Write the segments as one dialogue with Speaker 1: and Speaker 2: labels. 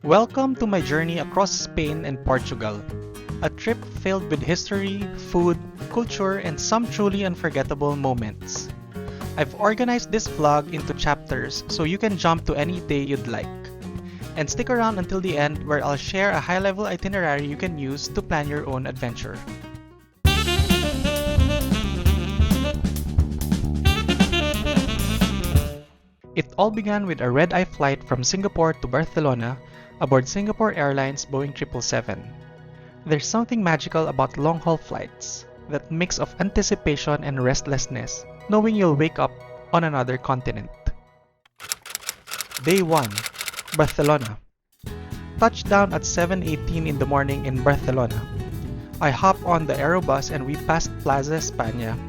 Speaker 1: Welcome to my journey across Spain and Portugal. A trip filled with history, food, culture, and some truly unforgettable moments. I've organized this vlog into chapters so you can jump to any day you'd like. And stick around until the end where I'll share a high-level itinerary you can use to plan your own adventure. It all began with a red-eye flight from Singapore to Barcelona aboard Singapore Airlines Boeing 777. There's something magical about long-haul flights, that mix of anticipation and restlessness, knowing you'll wake up on another continent. Day 1. Barcelona. Touchdown at 7:18 in the morning in Barcelona. I hop on the Aerobus and we passed Plaza España.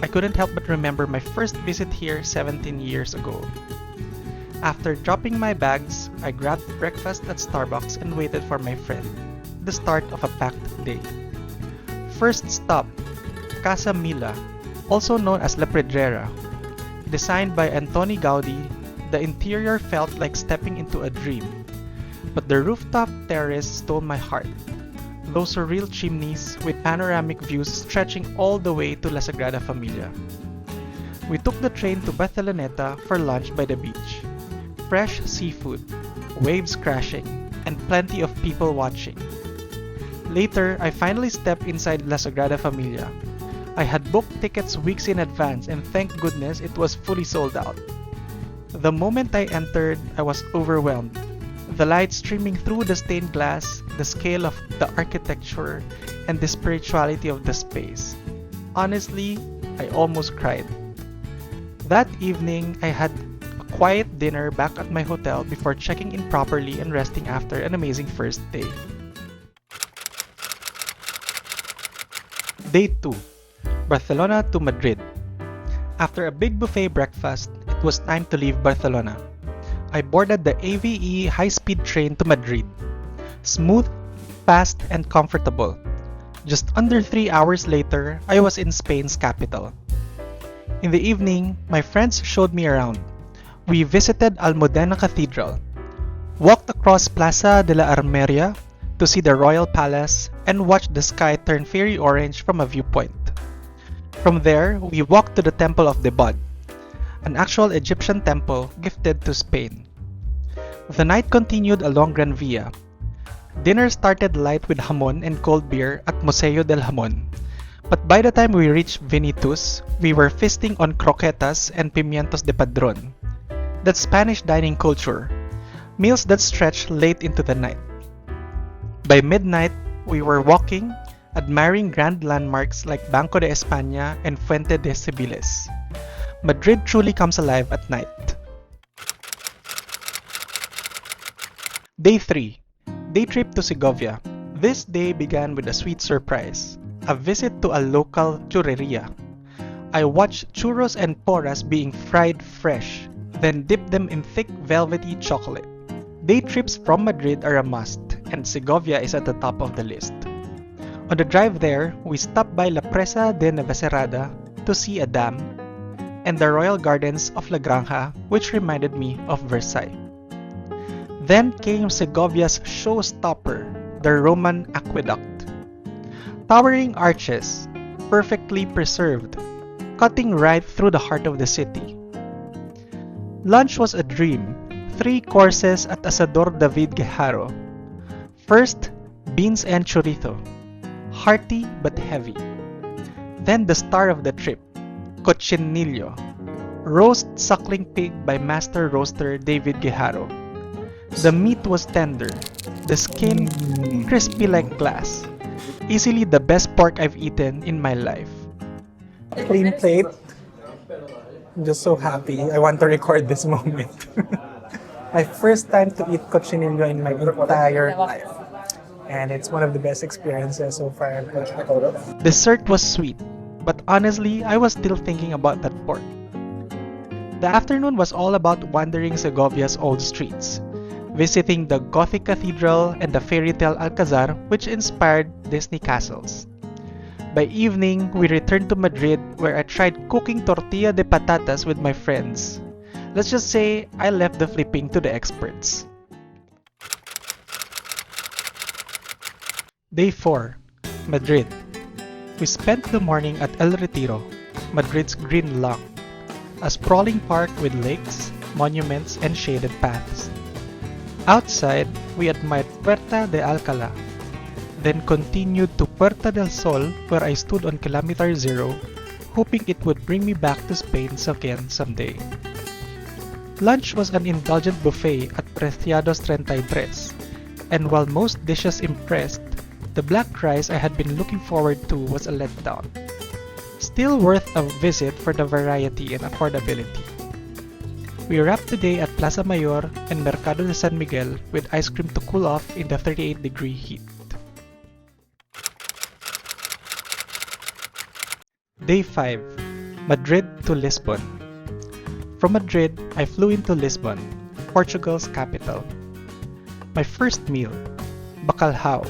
Speaker 1: I couldn't help but remember my first visit here 17 years ago. After dropping my bags, I grabbed breakfast at Starbucks and waited for my friend. The start of a packed day. First stop, Casa Milà, also known as La Pedrera. Designed by Antoni Gaudí, the interior felt like stepping into a dream. But the rooftop terrace stole my heart. Those surreal chimneys with panoramic views stretching all the way to La Sagrada Família. We took the train to Barceloneta for lunch by the beach. Fresh seafood, waves crashing, and plenty of people watching. Later, I finally stepped inside La Sagrada Familia. I had booked tickets weeks in advance and thank goodness it was fully sold out. The moment I entered, I was overwhelmed. The light streaming through the stained glass, the scale of the architecture, and the spirituality of the space. Honestly, I almost cried. That evening, I had a quiet dinner back at my hotel before checking in properly and resting after an amazing first day. Day 2. Barcelona to Madrid. After a big buffet breakfast, it was time to leave Barcelona. I boarded the AVE high-speed train to Madrid. Smooth, fast, and comfortable. Just under 3 hours later, I was in Spain's capital. In the evening, my friends showed me around. We visited Almudena Cathedral, walked across Plaza de la Armeria to see the Royal Palace, and watched the sky turn fairy orange from a viewpoint. From there, we walked to the Temple of the Bud, an actual Egyptian temple gifted to Spain. The night continued along Gran Via. Dinner started light with jamon and cold beer at Museo del Jamon. But by the time we reached Vinitus, we were feasting on croquetas and pimientos de padron. That's Spanish dining culture, meals that stretch late into the night. By midnight, we were walking, admiring grand landmarks like Banco de España and Fuente de Cibeles. Madrid truly comes alive at night. Day 3. Day trip to Segovia. This day began with a sweet surprise. A visit to a local churreria. I watched churros and porras being fried fresh, then dipped them in thick velvety chocolate. Day trips from Madrid are a must, and Segovia is at the top of the list. On the drive there, we stopped by La Presa de Navacerrada to see a dam, and the royal gardens of La Granja, which reminded me of Versailles. Then came Segovia's showstopper, the Roman aqueduct. Towering arches, perfectly preserved, cutting right through the heart of the city. Lunch was a dream. 3 courses at Asador David Guejarro. First, beans and chorizo, hearty but heavy. Then the star of the trip, cochinillo, roast suckling pig by master roaster David Guejarro. The meat was tender, the skin crispy like glass. Easily the best pork I've eaten in my life.
Speaker 2: Clean plate. I'm just so happy. I want to record this moment. My first time to eat cochinillo in my entire life. And it's one of the best experiences so far.
Speaker 1: Dessert was sweet, but honestly, I was still thinking about that pork. The afternoon was all about wandering Segovia's old streets, visiting the Gothic cathedral and the fairy tale Alcazar, which inspired Disney castles. By evening, we returned to Madrid, where I tried cooking tortilla de patatas with my friends. Let's just say I left the flipping to the experts. Day 4, Madrid. We spent the morning at El Retiro, Madrid's green lung, a sprawling park with lakes, monuments, and shaded paths. Outside, we admired Puerta de Alcalá, then continued to Puerta del Sol where I stood on kilometer 0, hoping it would bring me back to Spain again someday. Lunch was an indulgent buffet at Preciados 33, and while most dishes impressed, the black rice I had been looking forward to was a letdown. Still worth a visit for the variety and affordability. We wrapped the day at Plaza Mayor and Mercado de San Miguel with ice cream to cool off in the 38-degree heat. Day 5, Madrid to Lisbon. From Madrid, I flew into Lisbon, Portugal's capital. My first meal, bacalhau,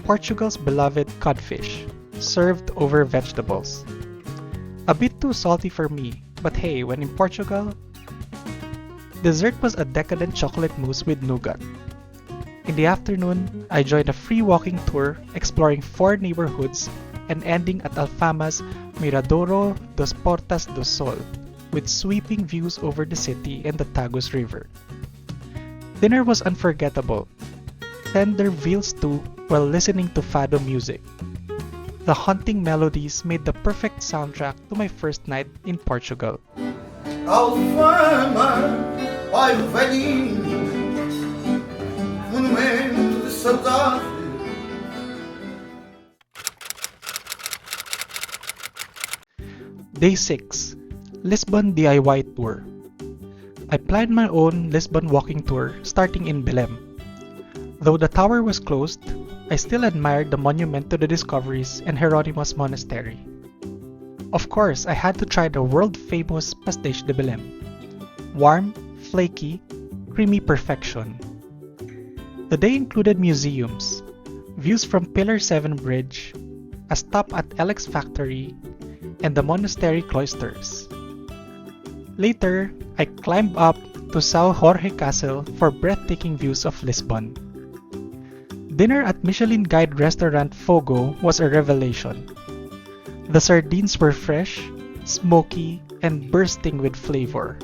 Speaker 1: Portugal's beloved codfish, served over vegetables. A bit too salty for me, but hey, when in Portugal, dessert was a decadent chocolate mousse with nougat. In the afternoon, I joined a free walking tour exploring 4 neighborhoods and ending at Alfama's Miradouro dos Portas do Sol, with sweeping views over the city and the Tagus River. Dinner was unforgettable. Tender veal stew while listening to Fado music. The haunting melodies made the perfect soundtrack to my first night in Portugal.
Speaker 3: Alfama, pai do velhinho, monumento de saudade.
Speaker 1: Day 6, Lisbon DIY Tour. I planned my own Lisbon walking tour starting in Belém. Though the tower was closed, I still admired the monument to the discoveries and Hieronymus Monastery. Of course, I had to try the world-famous pastéis de Belém. Warm, flaky, creamy perfection. The day included museums, views from Pillar 7 Bridge, a stop at Alex Factory, and the monastery cloisters. Later, I climbed up to São Jorge Castle for breathtaking views of Lisbon. Dinner at Michelin Guide restaurant Fogo was a revelation. The sardines were fresh, smoky, and bursting with flavor.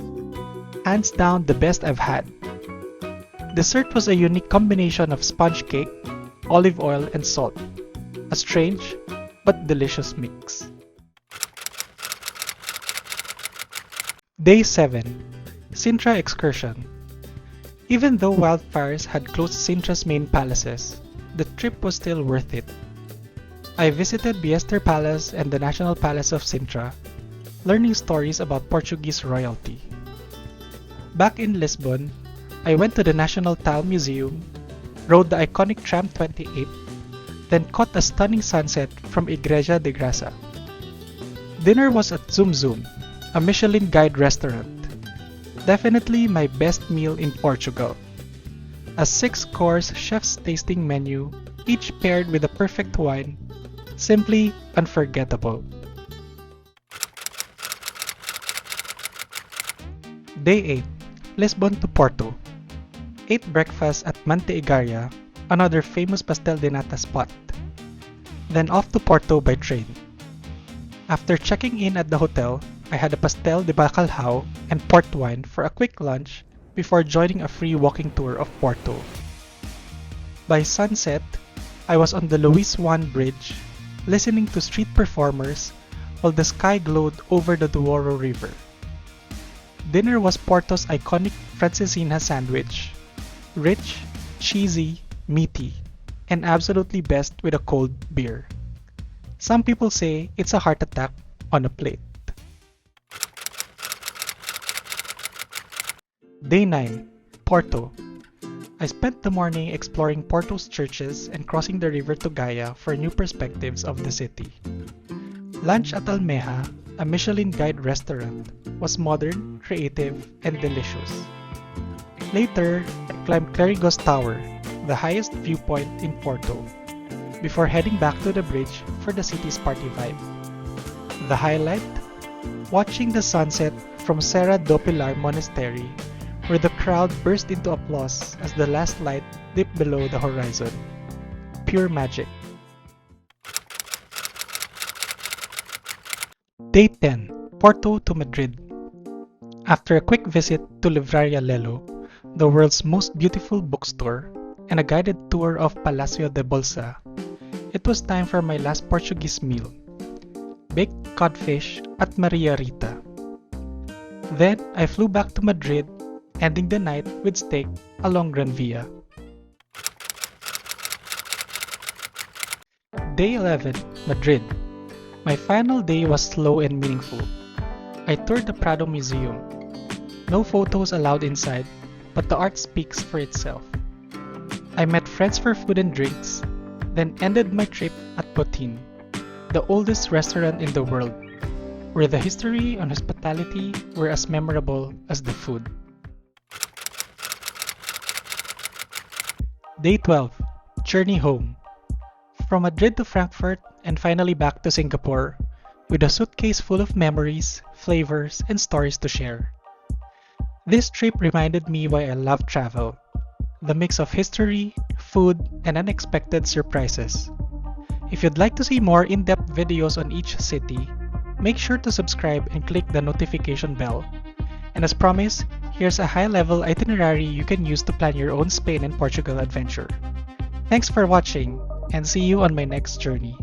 Speaker 1: Hands down the best I've had. Dessert was a unique combination of sponge cake, olive oil, and salt. A strange but delicious mix. Day 7, Sintra Excursion. Even though wildfires had closed Sintra's main palaces, the trip was still worth it. I visited Biester Palace and the National Palace of Sintra, learning stories about Portuguese royalty. Back in Lisbon, I went to the National Tile Museum, rode the iconic Tram 28, then caught a stunning sunset from Igreja de Graça. Dinner was at Zoom Zoom, a Michelin Guide restaurant. Definitely my best meal in Portugal. A 6-course chef's tasting menu, each paired with a perfect wine. Simply unforgettable. Day 8, Lisbon to Porto. Ate breakfast at Manteigaria, another famous pastel de nata spot. Then off to Porto by train. After checking in at the hotel, I had a pastel de bacalhau and port wine for a quick lunch before joining a free walking tour of Porto. By sunset, I was on the Luis Juan Bridge, listening to street performers while the sky glowed over the Douro River. Dinner was Porto's iconic Francesina sandwich. Rich, cheesy, meaty, and absolutely best with a cold beer. Some people say it's a heart attack on a plate. Day 9, Porto. I spent the morning exploring Porto's churches and crossing the river to Gaia for new perspectives of the city. Lunch at Almeja, a Michelin Guide restaurant, was modern, creative, and delicious. Later, I climbed Clérigos Tower, the highest viewpoint in Porto, before heading back to the bridge for the city's party vibe. The highlight? Watching the sunset from Serra do Pilar Monastery, where the crowd burst into applause as the last light dipped below the horizon. pure magic. Day 10. Porto to Madrid. After a quick visit to Livraria Lelo, the world's most beautiful bookstore, and a guided tour of Palacio de Bolsa, it was time for my last Portuguese meal, baked codfish at Maria Rita. Then I flew back to Madrid, ending the night with steak along Gran Via. Day 11, Madrid. My final day was slow and meaningful. I toured the Prado Museum. No photos allowed inside, but the art speaks for itself. I met friends for food and drinks, then ended my trip at Botín, the oldest restaurant in the world, where the history and hospitality were as memorable as the food. Day 12, journey home. From Madrid to Frankfurt and finally back to Singapore, with a suitcase full of memories, flavors, and stories to share. This trip reminded me why I love travel, the mix of history, food, and unexpected surprises. If you'd like to see more in-depth videos on each city, make sure to subscribe and click the notification bell. And as promised, here's a high-level itinerary you can use to plan your own Spain and Portugal adventure. Thanks for watching, and see you on my next journey.